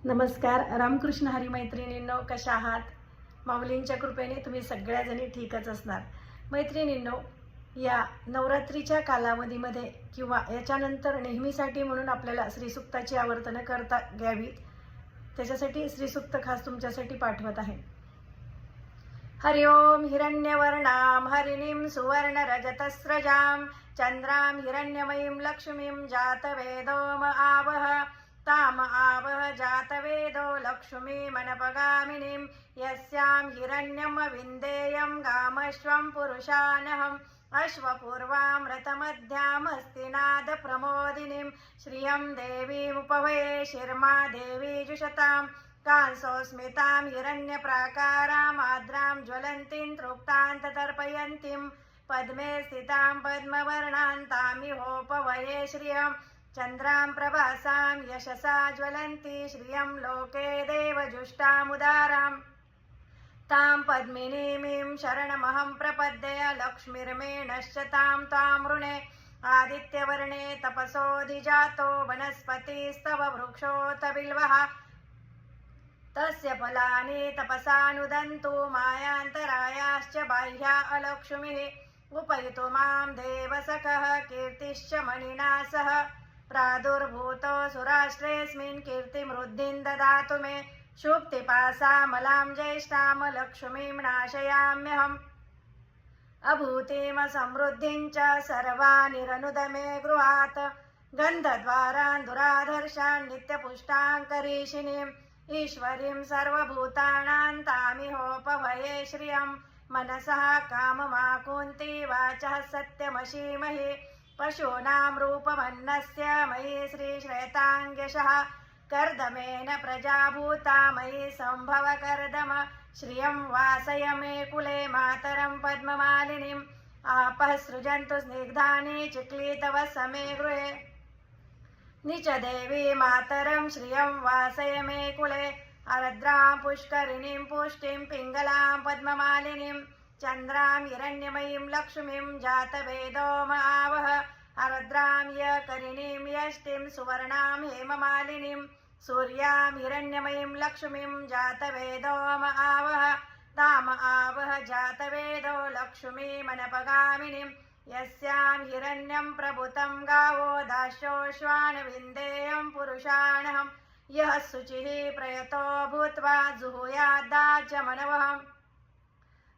नमस्कार. रामकृष्ण हरी मैत्रिणींनो, कशा आहात? माऊलींच्या कृपेने तुम्ही सगळ्याजणी ठीकच असणार. मैत्रिणींनो, या नवरात्रीच्या कालावधीमध्ये किंवा याच्यानंतर नेहमीसाठी म्हणून आपल्याला श्रीसूक्ताची आवर्तनं करता घ्यावीत. त्याच्यासाठी श्रीसूक्त खास तुमच्यासाठी पाठवत आहे. हरि ओम हिरण्यवर्णां हरिणीं सुवर्णरजतस्रजां चंद्रां हिरण्यमयीं लक्ष्मीं जातवेदोम आवह ताम आवह जातवेदो लक्ष्मीमनपगामिनीं यस्यां हिरण्यं विन्देयं गामश्वं पुरुषानहम् अश्वपूर्वामृतमध्यामस्तिनादप्रमोदिनीं श्रियं देवीमुपवये शिर्मा देवी जुषतां कांसोस्मितां हिरण्यप्राकाराम् आद्रां ज्वलन्तीं तृप्तान्ततर्पयन्तीं पद्मे स्थितां पद्मवर्णां तामिहोपवये श्रियं चन्द्रां प्रभासां यशसा ज्वलन्ती श्रियं लोके देवजुष्टामुदारां तां पद्मिनीमीं शरणमहं प्रपद्ये लक्ष्मीर्मे नश्यतां तां वृणे आदित्यवर्णे तपसोऽधिजातो वनस्पतिस्तव वृक्षोत बिल्वः तस्य फलानि तपसानुदन्तु मायान्तरायाश्च बाह्या अलक्ष्मीः उपैतु मां देवसखः कीर्तिश्च मणिना सह प्रादुर्भूतो सुराष्ट्रेऽस्मिन् कीर्तिमृद्धिं ददातु मे शुक्तिपासामलां ज्येष्ठां लक्ष्मीं नाशयाम्यहम् अभूतिं समृद्धिं च सर्वानिरनुद मे गृहात् गन्धद्वारान् दुराधर्षान् नित्यपुष्टां करीषिणीम् ईश्वरीं सर्वभूतानां तामिहोपभये श्रियं मनसः काममाकुन्ती वाचः सत्यमशीमहि पशूनां रूपमन्नस्य मयि श्रीश्रेताङ्ग्यशः कर्दमेन प्रजाभूता मयि सम्भव कर्दम श्रियं वासय मे कुले मातरं पद्ममालिनीम् आपः सृजन्तु स्निग्धानि चिक्लीतव समे गृहे निच देवी मातरं श्रियं वासय मे कुले आर्द्रां पुष्करिणीं पुष्टिं पिङ्गलां पद्ममालिनीं चन्द्रां हिरण्यमयीं लक्ष्मीं जातवेदोम आवह आर्द्रां यकरिणीं यष्टिं सुवर्णां हेममालिनीं सूर्यां हिरण्यमयीं लक्ष्मीं जातवेदोम आवह ताम आवह जातवेदो लक्ष्मीमनपगामिनीं यस्यां हिरण्यं प्रभुतं गावो दास्योश्वान् विन्देयं पुरुषाणहम् यः शुचिः प्रयतो भूत्वा जुहुयाद्दाज्यमनवहम्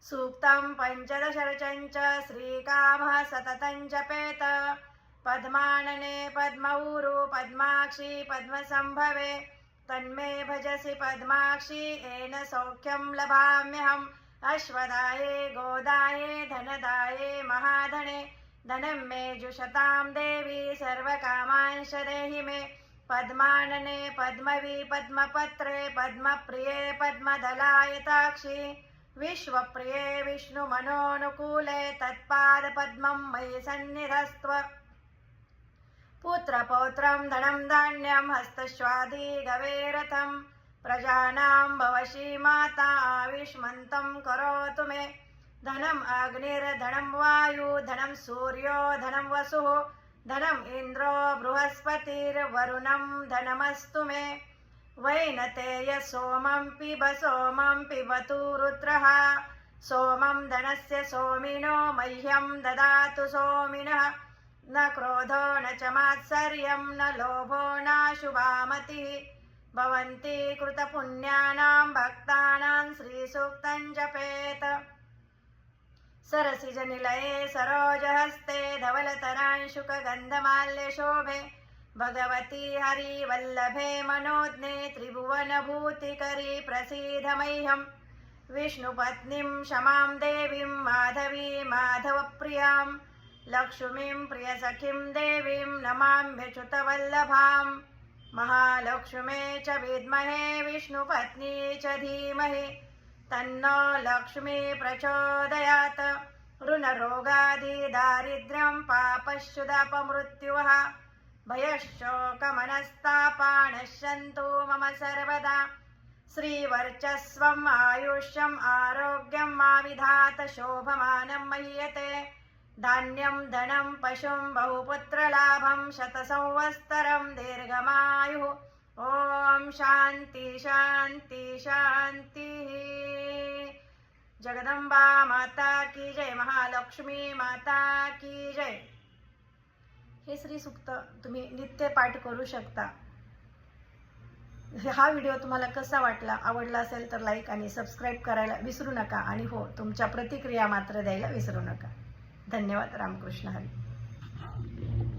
सूक्तं पञ्चदशरचं च श्रीकामः सततं जपेत पद्मानने पद्मऊरु पद्माक्षी पद्मसंभवे तन्मे भजसि पद्माक्षी येन सौख्यं लभाम्यहम् अश्वदाये गोदाये धनदाये महाधने धनं मे जुषतां देवी सर्वकामांश देहि मे पद्मानने पद्मवी पद्मपत्रे पद्मप्रिये पद्मदलायताक्षी विश्वप्रिये विष्णुमनोनुकूले तत्पादपद्मं मयि सन्निधस्त्व पुत्रपौत्रं धनं धान्यं हस्तश्वादी गवेरथं प्रजानां भवशी माता आविष्मन्तं करोतु मे धनम् अग्निर्धनं वायु धनं सूर्यो धनं वसुः धनम् इन्द्रो बृहस्पतिर्वरुणं धनमस्तु मे वैनतेय सोमं पिबतु रुद्रः सोमं धनस्य सोमिनो मह्यं ददातु सोमिनः न क्रोधो न च मात्सर्यं न लोभो न शुभामतिः भवन्ति कृतपुण्यानां भक्तानां श्रीसूक्तं जपेत सरसिजनिलये सरोजहस्ते धवलतरांशुकगन्धमाल्यशोभे भगवती हरिवल्लभे मनोज्ञे त्रिभुवनभूतिकरी प्रसीद मह्यम् विष्णुपत्नीं क्षमां देवीं माधवी माधवप्रियां लक्ष्मीं प्रियसखीं देवीं नमाम्यच्युतवल्लभां महालक्ष्मे च विद्महे विष्णुपत्नी च धीमहि तन्नो लक्ष्मी प्रचोदयात् ऋणरोगादिदारिद्र्यं पापश्युदापमृत्युः भयशोकमनस्तापा नश्यन्तु मम सर्वदा श्रीवर्चस्वम् आयुष्यम् आरोग्यं मा विधात शोभमानं मह्यते धान्यं धनं पशुं बहुपुत्रलाभं शतसंवत्सरं दीर्घमायुः ॐ ओम शांती शांती शांती. जगदंबा माता की जय. महालक्ष्मी माता की जय. हे श्री सूक्त तुम्ही नित्य पाठ करू शकता. हा व्हिडिओ तुम्हाला कसा वाटला, आवडला असेल तर लाईक आणि सबस्क्राईब करायला विसरू नका. आणि हो, तुमच्या प्रतिक्रिया मात्र द्यायला विसरू नका. धन्यवाद. रामकृष्ण हरी.